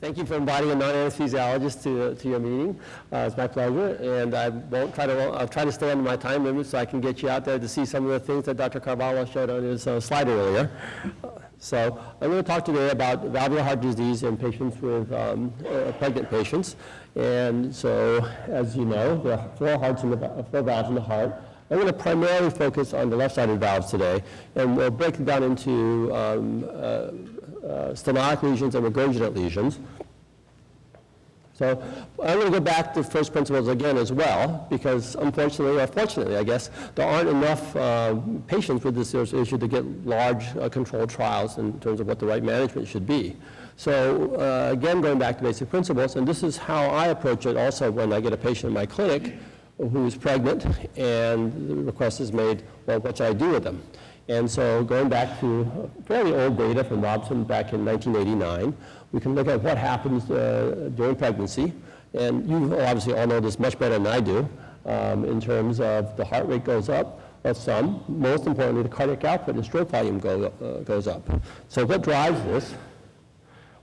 Thank you for inviting a non-anesthesiologist to your meeting. It's my pleasure, and I'll try to stay under my time limit so I can get you out there to see some of the things that Dr. Carvalho showed on his slide earlier. So I'm going to talk today about valvular heart disease in patients with pregnant patients. And so, as you know, there are four valves in the heart. I'm going to primarily focus on the left-sided valves today, and we'll break them down into stenotic lesions and regurgitant lesions. So I'm going to go back to first principles again as well, because unfortunately, or fortunately, I guess, there aren't enough patients with this issue to get large controlled trials in terms of what the right management should be. So again, going back to basic principles, and this is how I approach it also when I get a patient in my clinic who's pregnant and the request is made, well, what should I do with them? And so going back to fairly old data from Robson back in 1989, we can look at what happens during pregnancy. And you obviously all know this much better than I do in terms of the heart rate goes up, or some. Most importantly, the cardiac output and stroke volume goes up. So what drives this?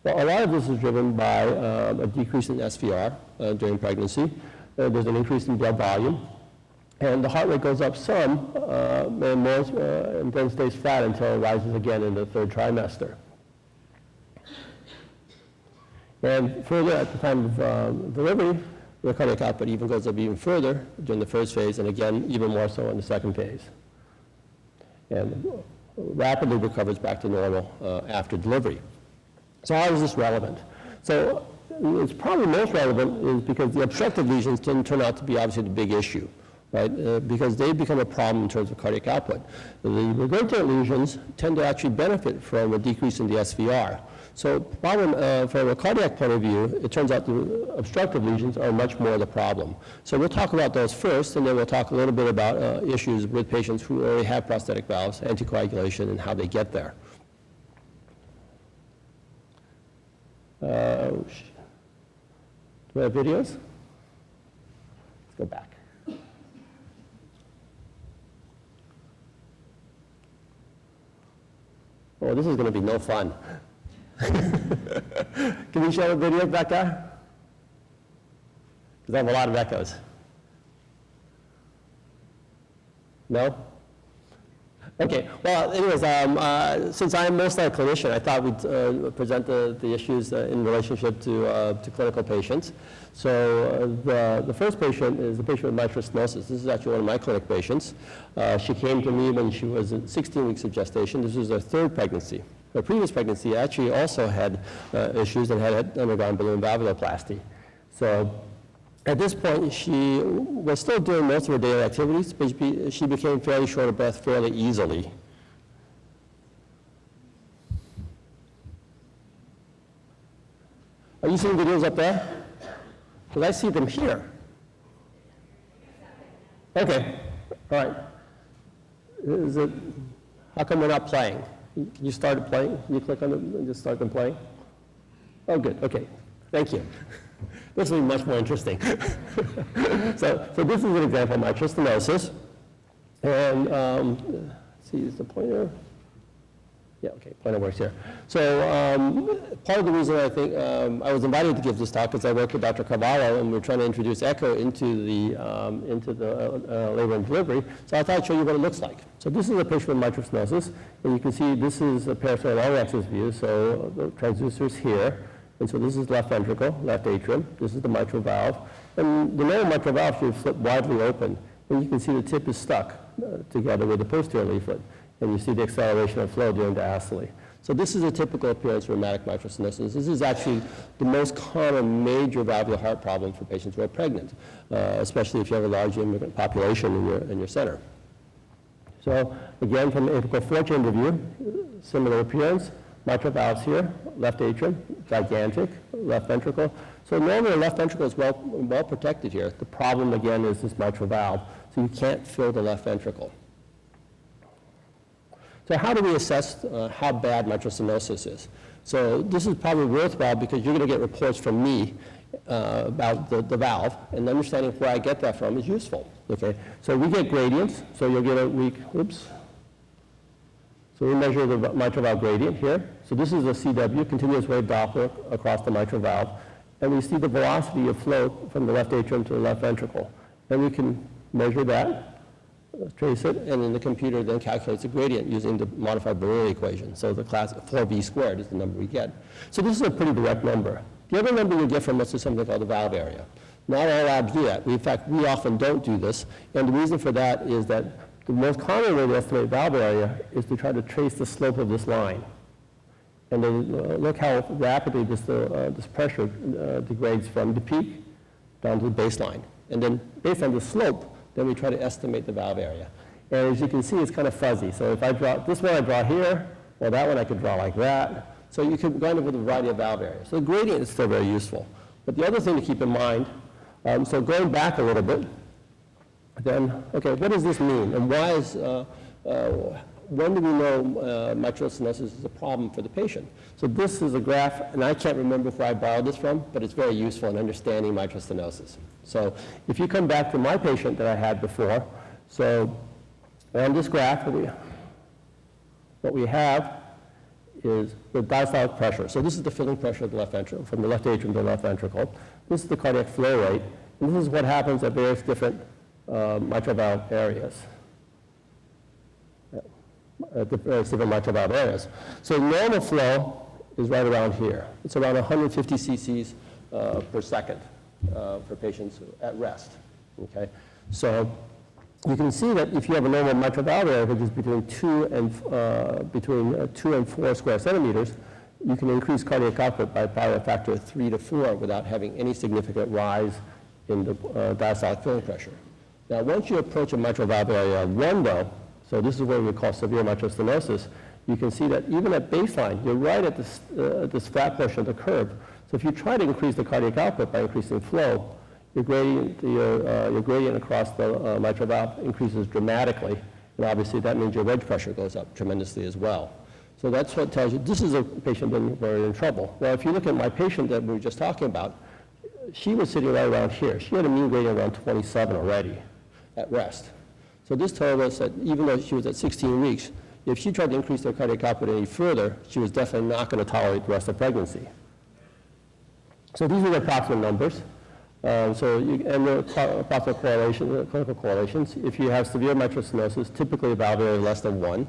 Well, a lot of this is driven by a decrease in SVR during pregnancy. There's an increase in blood volume. And the heart rate goes up some, and then stays flat until it rises again in the third trimester. And further, at the time of delivery, the cardiac output even goes up even further during the first phase, and again, even more so in the second phase. And rapidly recovers back to normal after delivery. So how is this relevant? So it's probably most relevant is because the obstructive lesions didn't turn out to be obviously the big issue. Right? Because they become a problem in terms of cardiac output. The regurgitant lesions tend to actually benefit from a decrease in the SVR. So problem, from a cardiac point of view, it turns out the obstructive lesions are much more the problem. So we'll talk about those first, and then we'll talk a little bit about issues with patients who already have prosthetic valves, anticoagulation, and how they get there. Do we have videos? Let's go back. Oh, this is going to be no fun. Can you show the video back there? Because I have a lot of echoes. No? Okay, well, anyways, since I'm mostly a clinician, I thought we'd present the issues in relationship to clinical patients. So the first patient is the patient with mitral stenosis. This is actually one of my clinic patients. She came to me when she was 16 weeks of gestation. This was her third pregnancy. Her previous pregnancy actually also had issues and had undergone balloon valvuloplasty. So at this point, she was still doing most of her daily activities, but she became fairly short of breath fairly easily. Are you seeing videos up there? Because I see them here. Okay, all right. How come we're not playing? Can you start it playing? Can you click on it and just start them playing? Oh, good, okay, thank you. This will be much more interesting. so this is an example of mitral stenosis. And let's see, is the pointer? Yeah, okay, pointer works here. So part of the reason I think I was invited to give this talk is I work with Dr. Carvalho, and we're trying to introduce echo into the labor and delivery. So I thought I'd show you what it looks like. So this is a patient with mitral stenosis, and you can see this is a parasternal L-axis view. So the transducer is here. And so this is left ventricle, left atrium. This is the mitral valve. And the normal mitral valve should flip widely open. And you can see the tip is stuck together with the posterior leaflet. And you see the acceleration of flow during diastole. So this is a typical appearance of rheumatic mitral stenosis. This is actually the most common major valvular heart problem for patients who are pregnant, especially if you have a large immigrant population in your center. So again, from an apical four chamber view, similar appearance. Mitral valves here, left atrium, gigantic, left ventricle. So normally the left ventricle is well protected here. The problem again is this mitral valve, so you can't fill the left ventricle. So how do we assess how bad mitral stenosis is? So this is probably worthwhile because you're going to get reports from me about the valve, and understanding where I get that from is useful. Okay, so we get gradients. So you'll get a week. Oops. So we measure the mitral valve gradient here. So this is a CW, continuous wave Doppler, across the mitral valve. And we see the velocity of flow from the left atrium to the left ventricle. And we can measure that, trace it, and then the computer then calculates the gradient using the modified Bernoulli equation. So the class 4b squared is the number we get. So this is a pretty direct number. The other number you get from us is something called the valve area. Not all labs do that. In fact, we often don't do this. And the reason for that is that the most common way to estimate valve area is to try to trace the slope of this line. And then look how rapidly this pressure degrades from the peak down to the baseline. And then based on the slope, then we try to estimate the valve area. And as you can see, it's kind of fuzzy. So if I draw this one, I draw here, or that one I could draw like that. So you can go with a variety of valve areas. So the gradient is still very useful. But the other thing to keep in mind, so going back a little bit, then, okay, what does this mean? And why is, when do we know mitral stenosis is a problem for the patient? So this is a graph, and I can't remember where I borrowed this from, but it's very useful in understanding mitral stenosis. So if you come back to my patient that I had before, so on this graph, what we have is the diastolic pressure. So this is the filling pressure of the left ventricle, from the left atrium to the left ventricle. This is the cardiac flow rate, and this is what happens at various different mitral valve areas. At the different mitral valve areas. So normal flow is right around here. It's around 150 cc's per second for patients at rest. Okay, so you can see that if you have a normal mitral valve area, which is between 2 and 4 square centimeters, you can increase cardiac output by probably a factor of 3 to 4 without having any significant rise in the diastolic filling pressure. Now, once you approach a mitral valve area 1, though, so this is what we call severe mitral stenosis, you can see that even at baseline, you're right at this flat portion of the curve. So if you try to increase the cardiac output by increasing flow, your gradient across the mitral valve increases dramatically. And obviously, that means your wedge pressure goes up tremendously as well. So that's what tells you, this is a patient that we're in trouble. Well, if you look at my patient that we were just talking about, she was sitting right around here. She had a mean gradient around 27 already at rest. So this told us that even though she was at 16 weeks, if she tried to increase her cardiac output any further, she was definitely not going to tolerate the rest of pregnancy. So these are the approximate numbers. And the approximate correlation, clinical correlations. If you have severe mitral stenosis, typically a valve area less than 1,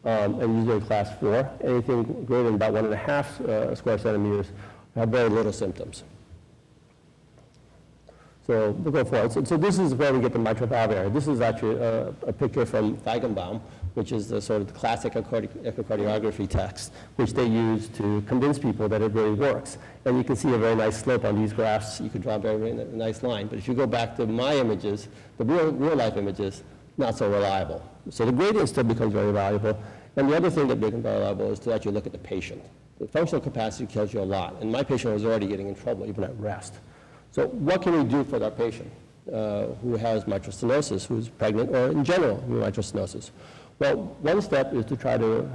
and usually class 4. Anything greater than about 1.5 square centimeters have very little symptoms. So we'll go forward. So this is where we get the mitral valve area. This is actually a picture from Feigenbaum, which is the sort of the classic echocardiography text, which they use to convince people that it really works. And you can see a very nice slope on these graphs. You can draw a very nice line. But if you go back to my images, the real life images, not so reliable. So the gradient still becomes very valuable. And the other thing that becomes very reliable is to actually look at the patient. The functional capacity tells you a lot. And my patient was already getting in trouble even at rest. So what can we do for our patient who has mitral stenosis, who's pregnant, or in general with mitral stenosis? Well, one step is to try to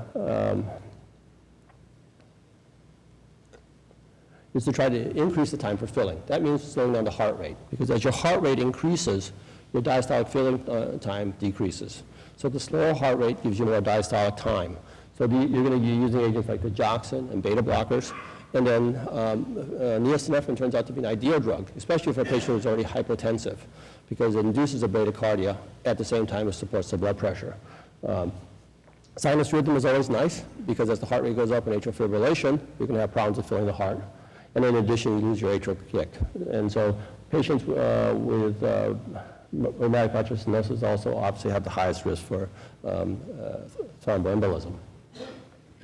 increase the time for filling. That means slowing down the heart rate, because as your heart rate increases, your diastolic filling time decreases. So the slower heart rate gives you more diastolic time. So you're going to be using agents like the digoxin and beta blockers. And then neosynephrine turns out to be an ideal drug, especially for a patient who's already hypotensive, because it induces a bradycardia at the same time as supports the blood pressure. Sinus rhythm is always nice, because as the heart rate goes up in atrial fibrillation, you're going to have problems with filling the heart. And in addition, you lose your atrial kick. And so patients with rheumatic mitral stenosis also obviously have the highest risk for thromboembolism.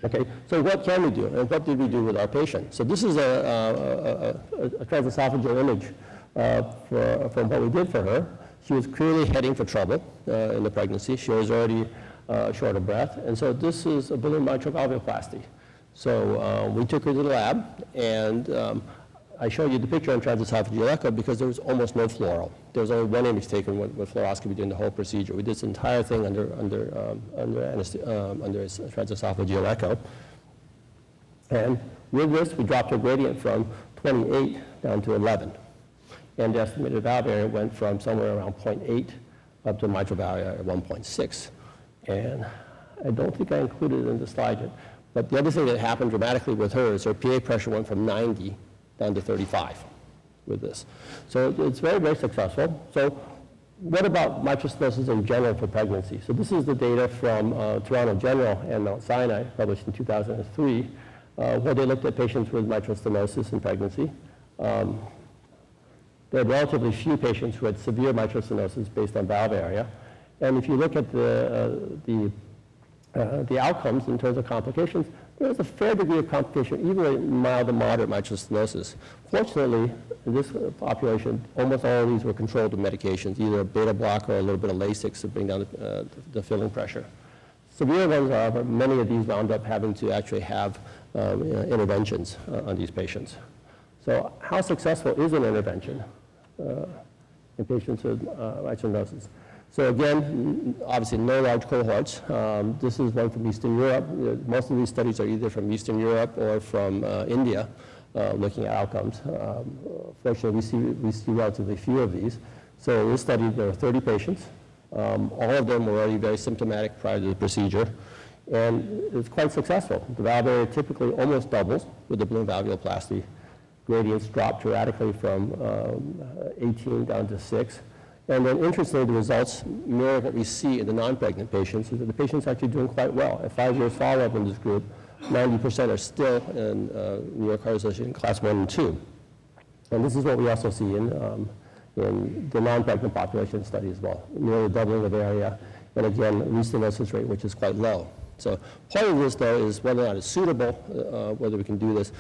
Okay, so what can we do, and what did we do with our patient? So this is a transesophageal image from what we did for her. She was clearly heading for trouble in the pregnancy. She was already short of breath, and so this is a balloon mitral valvuloplasty. So we took her to the lab, and I showed you the picture on transesophageal echo because there was almost no fluoral. There was only one image taken with fluoroscopy during the whole procedure. We did this entire thing under transesophageal echo. And with this, we dropped her gradient from 28 down to 11. And the estimated valve area went from somewhere around 0.8 up to mitral valve area at 1.6. And I don't think I included it in the slide yet. But the other thing that happened dramatically with her is her PA pressure went from 90 down to 35 with this. So it's very, very successful. So what about mitral stenosis in general for pregnancy? So this is the data from Toronto General and Mount Sinai, published in 2003, where they looked at patients with mitral stenosis in pregnancy. There are relatively few patients who had severe mitral stenosis based on valve area. And if you look at the outcomes in terms of complications, there was a fair degree of complication, even in mild to moderate mitral stenosis. Fortunately, in this population, almost all of these were controlled with medications, either a beta blocker or a little bit of Lasix to bring down the filling pressure. Severe ones, however, many of these wound up having to actually have interventions on these patients. So how successful is an intervention in patients with mitral stenosis? So again, obviously no large cohorts. This is one from Eastern Europe. Most of these studies are either from Eastern Europe or from India, looking at outcomes. Fortunately, we see relatively few of these. So in this study, there were 30 patients. All of them were already very symptomatic prior to the procedure. And it's quite successful. The valve area typically almost doubles with the balloon valvuloplasty. Gradients drop dramatically from 18 down to 6. And then interestingly, the results mirror what we see in the non-pregnant patients, is that the patients are actually doing quite well. At 5 years follow-up in this group, 90% are still in New York Heart Association Class 1 and 2. And this is what we also see in the non-pregnant population study as well, nearly doubling of area, and again, restenosis rate, which is quite low. So part of this, though, is whether or not it's suitable, whether we can do this.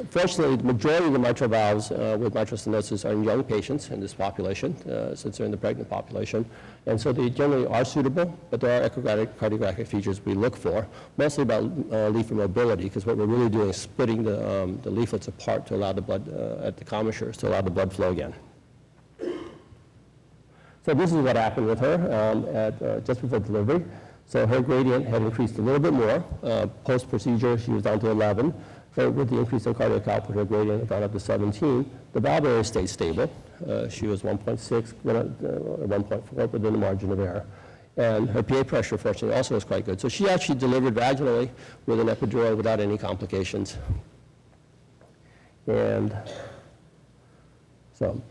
Fortunately, the majority of the mitral valves with mitral stenosis are in young patients in this population, since they're in the pregnant population. And so they generally are suitable, but there are echocardiographic features we look for, mostly about leaflet mobility, because what we're really doing is splitting the leaflets apart to allow the blood, at the commissures, to allow the blood flow again. So this is what happened with her just before delivery. So her gradient had increased a little bit more. Post-procedure, she was down to 11. But with the increase in cardiac output, her gradient had gone up to 17. The valve area stayed stable. She was 1.6, 1.4 within the margin of error. And her PA pressure, fortunately, also was quite good. So she actually delivered vaginally with an epidural without any complications. And so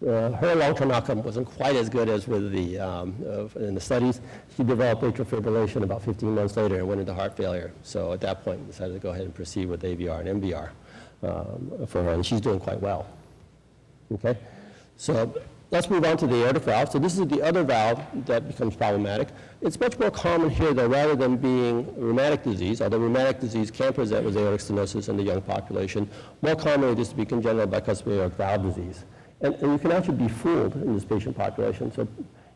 her long-term outcome wasn't quite as good as with the in the studies. She developed atrial fibrillation about 15 months later and went into heart failure. So at that point, we decided to go ahead and proceed with AVR and MVR for her, and she's doing quite well. Okay, so let's move on to the aortic valve. So this is the other valve that becomes problematic. It's much more common here, though, rather than being rheumatic disease, although rheumatic disease can present with aortic stenosis in the young population. More commonly, this to be congenital bicuspid aortic valve disease. And you can actually be fooled in this patient population. So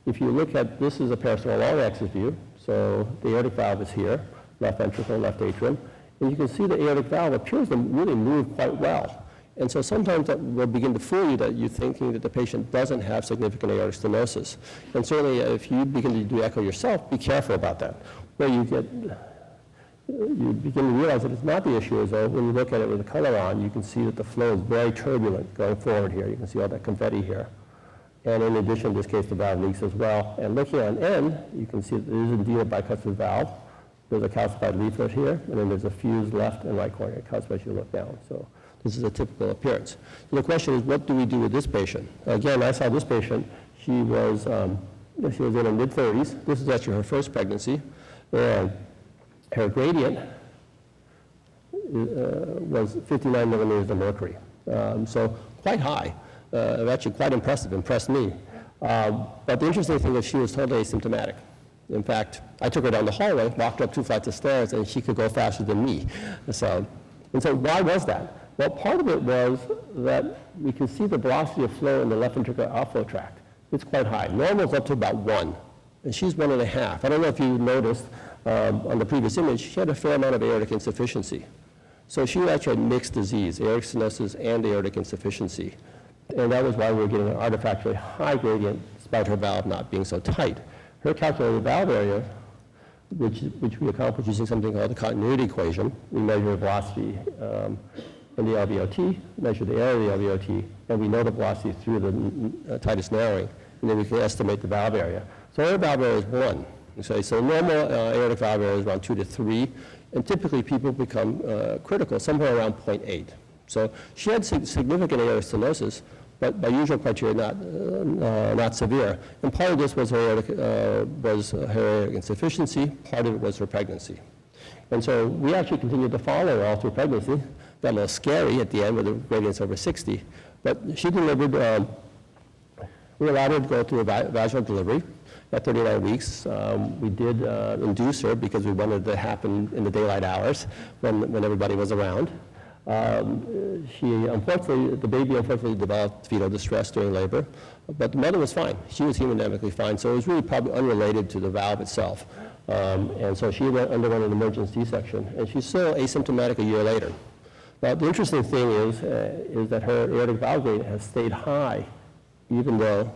if you look at, this is a peristernal long axis view. So the aortic valve is here, left ventricle, left atrium. And you can see the aortic valve appears to really move quite well. And so sometimes that will begin to fool you, that you're thinking that the patient doesn't have significant aortic stenosis. And certainly if you begin to do echo yourself, be careful about that. Where you begin to realize that it's not the issue, is that when you look at it with the color on, you can see that the flow is very turbulent going forward here. You can see all that confetti here. And in addition, in this case, the valve leaks as well. And looking on N, you can see that there is indeed a bicuspid valve. There's a calcified leaflet here, and then there's a fused left and right coronary cusp as you look down. So this is a typical appearance. So the question is, what do we do with this patient? Again, I saw this patient. She was in her mid-30s. This is actually her first pregnancy. And her gradient was 59 millimeters of mercury. So quite high, actually quite impressive, impressed me. But the interesting thing is she was totally asymptomatic. In fact, I took her down the hallway, walked up 2 flights of stairs, and she could go faster than me. So why was that? Well, part of it was that we can see the velocity of flow in the left ventricular outflow tract. It's quite high. Normal is up to about 1, and she's 1.5. I don't know if you noticed, on the previous image, she had a fair amount of aortic insufficiency. So she actually had mixed disease, aortic stenosis and aortic insufficiency. And that was why we were getting an artifactually high gradient despite her valve not being so tight. Her calculated valve area, which we accomplished using something called the continuity equation, we measure velocity in the LVOT, measure the area of the LVOT, and we know the velocity through the tightest narrowing, and then we can estimate the valve area. So her valve area is 1. So normal aortic valve area is around 2 to 3, and typically people become critical somewhere around 0.8. So she had significant aortic stenosis, but by usual criteria, not severe. And part of this was her aortic insufficiency, part of it was her pregnancy. And so we actually continued to follow her all through pregnancy. Got a little scary at the end with the gradients over 60, but she delivered, we allowed her to go through a vaginal delivery at 39 weeks. We did induce her because we wanted it to happen in the daylight hours when everybody was around. The baby unfortunately developed fetal distress during labor, but the mother was fine. She was hemodynamically fine, so it was really probably unrelated to the valve itself. And so she underwent an emergency C-section, and she's still asymptomatic a year later. Now, the interesting thing is that her aortic valve gradient has stayed high, even though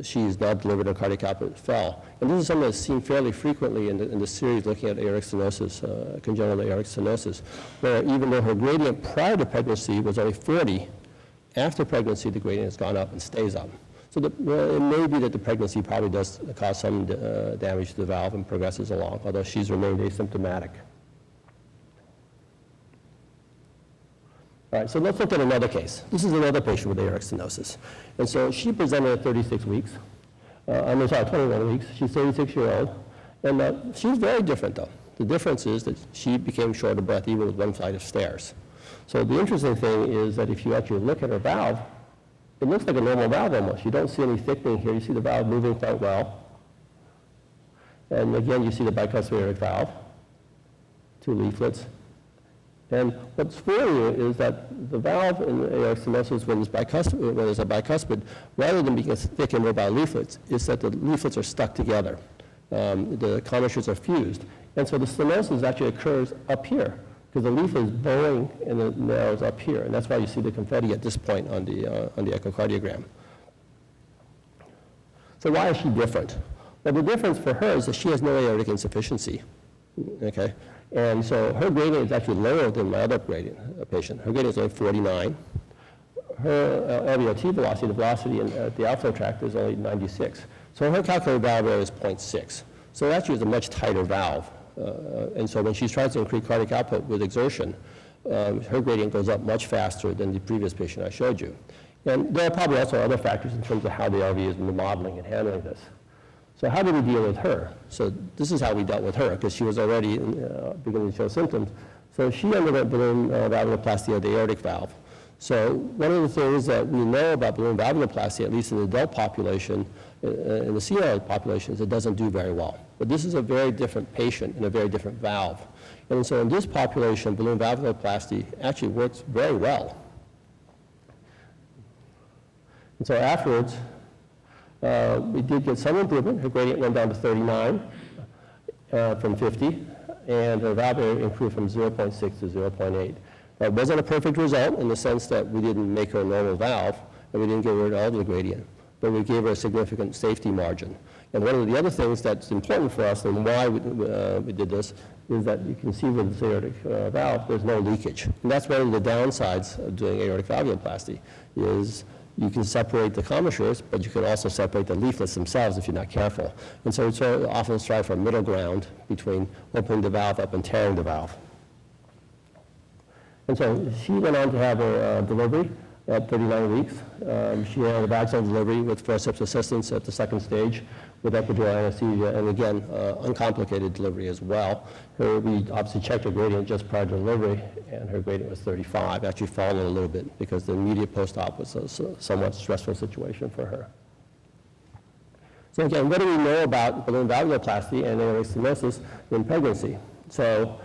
she's now delivered a cardiac output fell. And this is something that's seen fairly frequently in the series looking at aortic stenosis, congenital aortic stenosis, where even though her gradient prior to pregnancy was only 40, after pregnancy the gradient has gone up and stays up. So it may be that the pregnancy probably does cause some damage to the valve and progresses along, although she's remained asymptomatic. All right, so let's look at another case. This is another patient with aortic stenosis. And so she presented at 36 weeks. 21 weeks. She's 36-year-old. And she's very different, though. The difference is that she became short of breath even with one flight of stairs. So the interesting thing is that if you actually look at her valve, it looks like a normal valve almost. You don't see any thickening here. You see the valve moving quite well. And again, you see the bicuspid aortic valve, 2 leaflets. And what's for you is that the valve in aortic stenosis, when there's a bicuspid, rather than being a thick and mobile leaflets, is that the leaflets are stuck together. The commissures are fused. And so the stenosis actually occurs up here, because the leaflet is bowing and it narrows up here. And that's why you see the confetti at this point on the echocardiogram. So why is she different? Well, the difference for her is that she has no aortic insufficiency. Okay? And so her gradient is actually lower than my other patient. Her gradient is only 49. Her LVOT velocity, the velocity at the outflow tract, is only 96. So her calculated valve area is 0.6. So it actually is a much tighter valve. And so when she tries to increase cardiac output with exertion, her gradient goes up much faster than the previous patient I showed you. And there are probably also other factors in terms of how the RV is modeling and handling this. So how did we deal with her? So this is how we dealt with her, because she was already beginning to show symptoms. So she underwent balloon valvuloplasty of the aortic valve. So one of the things that we know about balloon valvuloplasty, at least in the adult population, in the CLA population, is it doesn't do very well. But this is a very different patient and a very different valve. And so in this population, balloon valvuloplasty actually works very well. And so afterwards, we did get some improvement. Her gradient went down to 39 from 50, and her valve area improved from 0.6 to 0.8. That wasn't a perfect result in the sense that we didn't make her a normal valve, and we didn't get rid of all the gradient, but we gave her a significant safety margin. And one of the other things that's important for us and why we did this is that you can see with this aortic valve, there's no leakage. And that's one of the downsides of doing aortic valvuloplasty is you can separate the commissures, but you can also separate the leaflets themselves if you're not careful. And so we often strive for a middle ground between opening the valve up and tearing the valve. And so she went on to have her delivery at 39 weeks. She had a vaginal delivery with forceps assistance at the second stage with epidural anesthesia, and again, uncomplicated delivery as well. We obviously checked her gradient just prior to delivery, and her gradient was 35, actually fallen a little bit because the immediate post-op was a somewhat stressful situation for her. So again, what do we know about balloon valvuloplasty and aortic stenosis in pregnancy? So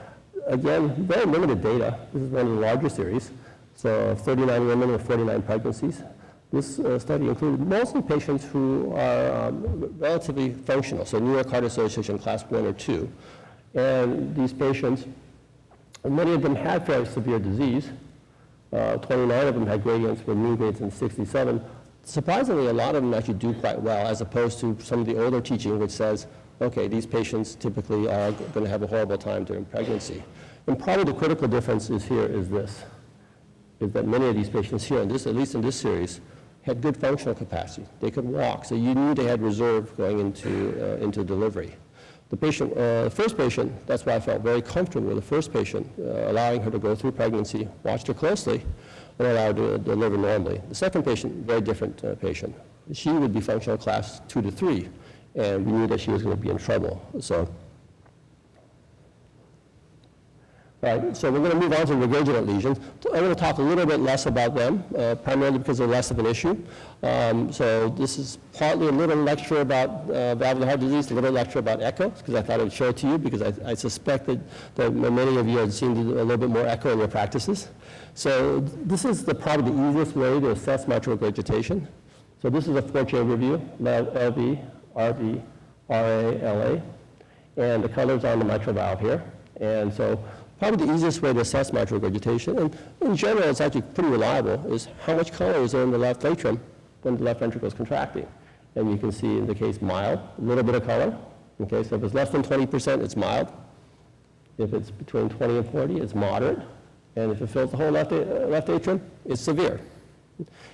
again, very limited data. This is one of the larger series. So 39 women with 49 pregnancies. This study included mostly patients who are relatively functional, so New York Heart Association class 1 or 2. And these patients, many of them had fairly severe disease. 29 of them had gradients with mean gradients in 67. Surprisingly, a lot of them actually do quite well, as opposed to some of the older teaching which says, okay, these patients typically are going to have a horrible time during pregnancy. And probably the critical difference is here is this, is that many of these patients here, at least in this series, had good functional capacity. They could walk, so you knew they had reserve going into delivery. The first patient, that's why I felt very comfortable with the first patient, allowing her to go through pregnancy, watched her closely, and allowed her to deliver normally. The second patient, very different patient. She would be functional class 2 to 3, and we knew that she was going to be in trouble. So, all right, so we're going to move on to regurgitant lesions. I'm going to talk a little bit less about them, primarily because they're less of an issue. So this is partly a little lecture about valvular heart disease, a little lecture about echo, because I thought I would show it to you, because I suspect that many of you have seen a little bit more echo in your practices. So this is probably the easiest way to assess mitral regurgitation. So this is a 4-chamber view, LV, RV, RA, LA, and the colors on the mitral valve here. And so probably the easiest way to assess mitral regurgitation, and in general it's actually pretty reliable, is how much color is there in the left atrium when the left ventricle is contracting. And you can see in the case mild, a little bit of color. Okay, so if it's less than 20%, it's mild. If it's between 20 and 40, it's moderate. And if it fills the whole left atrium, it's severe.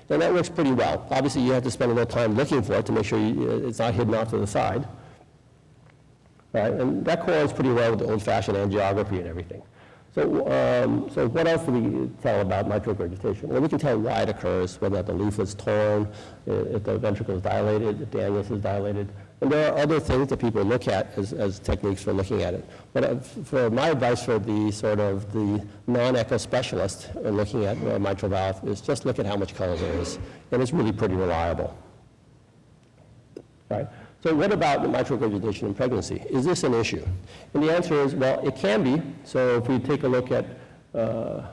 And that works pretty well. Obviously, you have to spend a little time looking for it to make sure it's not hidden off to the side. Right? And that correlates pretty well with the old-fashioned angiography and everything. So what else do we tell about mitral regurgitation? Well, we can tell why it occurs, whether the leaflet's torn, if the ventricle is dilated, if the annulus is dilated. And there are other things that people look at as techniques for looking at it. But for my advice for the non-echo specialist in looking at mitral valve is just look at how much color there is. And it's really pretty reliable. Right? So what about the mitral regurgitation in pregnancy? Is this an issue? And the answer is, well, it can be. So if we take a look at a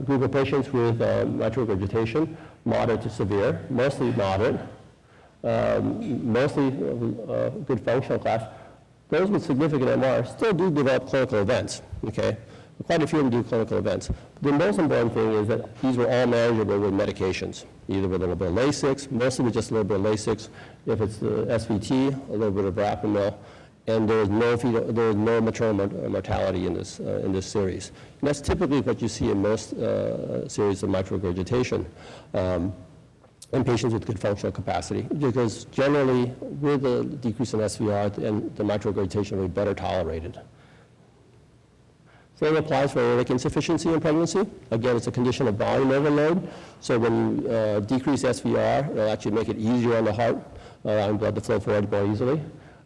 group of patients with mitral regurgitation, moderate to severe, mostly moderate, mostly good functional class, those with significant MR still do develop clinical events, okay? Quite a few of them do clinical events. The most important thing is that these were all manageable with medications, either with a little bit of Lasix, mostly with just a little bit of Lasix. If it's the SVT, a little bit of verapamil, and there is no maternal mortality in this series. And that's typically what you see in most series of mitral regurgitation in patients with good functional capacity, because generally with a decrease in SVR, and the mitral regurgitation will be better tolerated. Same applies for aortic insufficiency in pregnancy. Again, it's a condition of volume overload. So when you decrease SVR, it'll actually make it easier on the heart, allowing blood to flow forward more easily.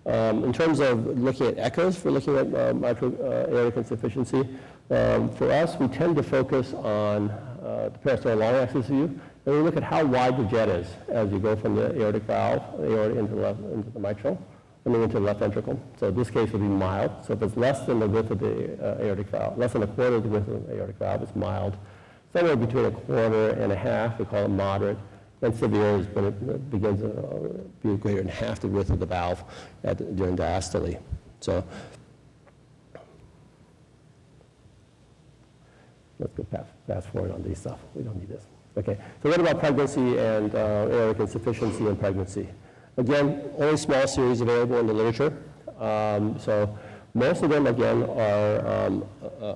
In terms of looking at echoes for looking at aortic insufficiency, for us, we tend to focus on the peristernal long axis view, and we look at how wide the jet is as you go from the aortic valve, into the mitral, and then into the left ventricle. So in this case, it would be mild. So if it's less than the width of the aortic valve, less than a quarter of the width of the aortic valve, it's mild. Somewhere between a quarter and a half, we call it moderate. And severe is when it begins to be greater than half the width of the valve during diastole. So let's go fast forward on these stuff. We don't need this. Okay, so what about pregnancy and aortic insufficiency in pregnancy? Again, only small series available in the literature. So most of them, again, are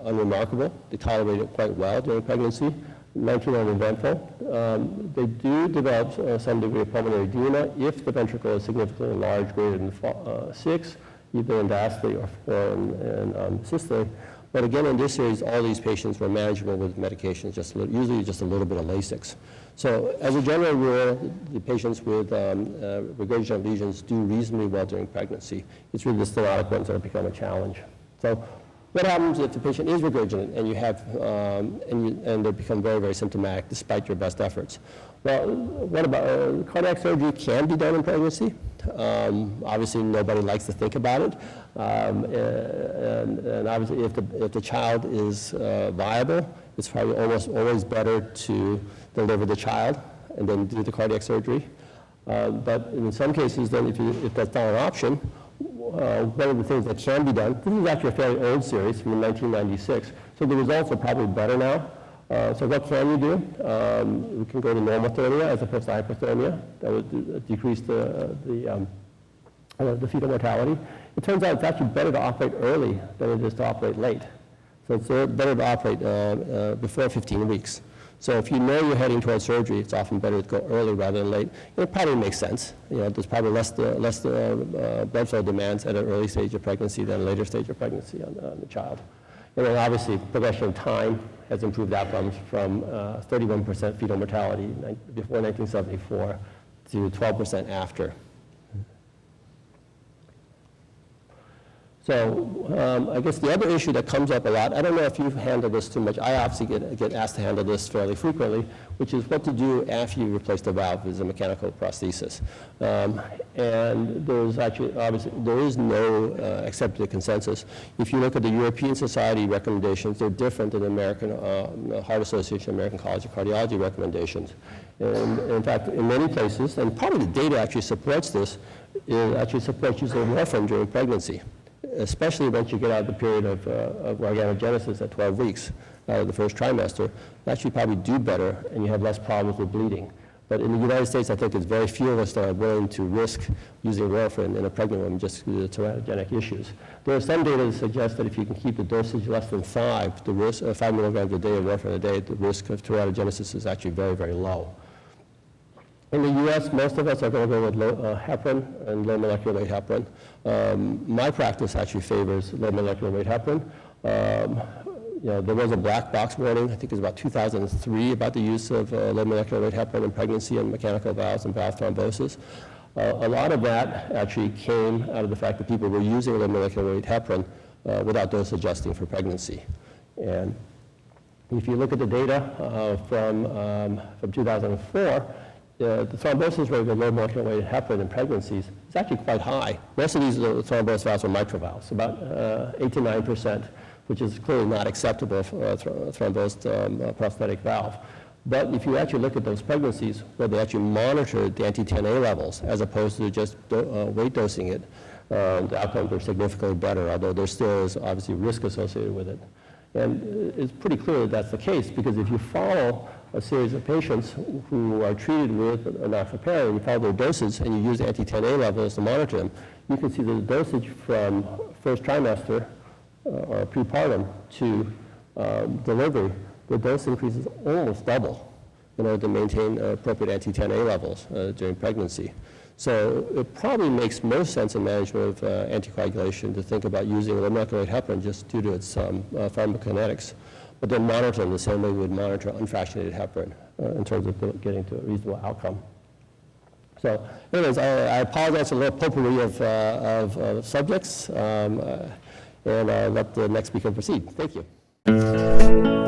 unremarkable. They tolerate it quite well during pregnancy. 19 are uneventful. They do develop some degree of pulmonary edema if the ventricle is significantly large, greater than 6, either in diastole or in systole. But again, in this series, all these patients were manageable with medications, usually just a little bit of Lasix. So as a general rule, the patients with regurgitant lesions do reasonably well during pregnancy. It's really the stenotic ones that have become a challenge. So what happens if the patient is regurgitant and you have and they become very, very symptomatic despite your best efforts? Well, what about cardiac surgery can be done in pregnancy. Obviously, nobody likes to think about it. And obviously, if the child is viable, it's probably almost always better to deliver the child and then do the cardiac surgery. But in some cases, then if that's not an option, one of the things that can be done, this is actually a fairly old series from 1996, so the results are probably better now. So what can you do? We can go to normothermia as opposed to hypothermia. That would decrease the fetal mortality. It turns out it's actually better to operate early than it is to operate late. So it's better to operate before 15 weeks. So if you know you're heading towards surgery, it's often better to go early rather than late. And it probably makes sense. There's probably less blood flow demands at an early stage of pregnancy than a later stage of pregnancy on the child. And then obviously, progression of time has improved outcomes from 31% fetal mortality before 1974 to 12% after. So I guess the other issue that comes up a lot, I don't know if you've handled this too much, I obviously get asked to handle this fairly frequently, which is what to do after you replace the valve as a mechanical prosthesis. And there's actually, obviously, there is no accepted consensus. If you look at the European Society recommendations, they're different than the American Heart Association, American College of Cardiology recommendations. And in fact, in many places, and probably the data actually supports this, it actually supports using warfarin during pregnancy, especially once you get out of the period of organogenesis at 12 weeks out of the first trimester. Actually probably do better and you have less problems with bleeding. But in the United States, I think there's very few of us that are willing to risk using warfarin in a pregnant woman just due to teratogenic issues. There are some data that suggest that if you can keep the dosage less than 5, the risk, 5 milligrams a day of warfarin a day, the risk of teratogenesis is actually very, very low. In the U.S., most of us are going to go with low heparin and low molecular weight heparin. My practice actually favors low molecular weight heparin. There was a black box warning, I think it was about 2003, about the use of low molecular weight heparin in pregnancy and mechanical valves and valve thrombosis. A lot of that actually came out of the fact that people were using low molecular weight heparin without dose adjusting for pregnancy. And if you look at the data from 2004, the thrombosis rate with low molecular weight heparin in pregnancies is actually quite high. Most of these thrombosed valves are mitral valves, about 8 to 9%, which is clearly not acceptable for a thrombosed prosthetic valve. But if you actually look at those pregnancies where they actually monitored the anti-10A levels as opposed to just weight dosing it, the outcomes are significantly better, although there still is obviously risk associated with it. And it's pretty clear that that's the case, because if you follow a series of patients who are treated with enoxaparin, you follow their doses and you use anti-10A levels to monitor them, you can see that the dosage from first trimester or prepartum to delivery, the dose increases almost double in order to maintain appropriate anti-10A levels during pregnancy. So it probably makes most sense in management of anticoagulation to think about using low molecular weight heparin just due to its pharmacokinetics, but then monitor them the same way we would monitor unfractionated heparin in terms of getting to a reasonable outcome. So anyways, I apologize for a little potpourri of subjects, and I'll let the next speaker proceed. Thank you.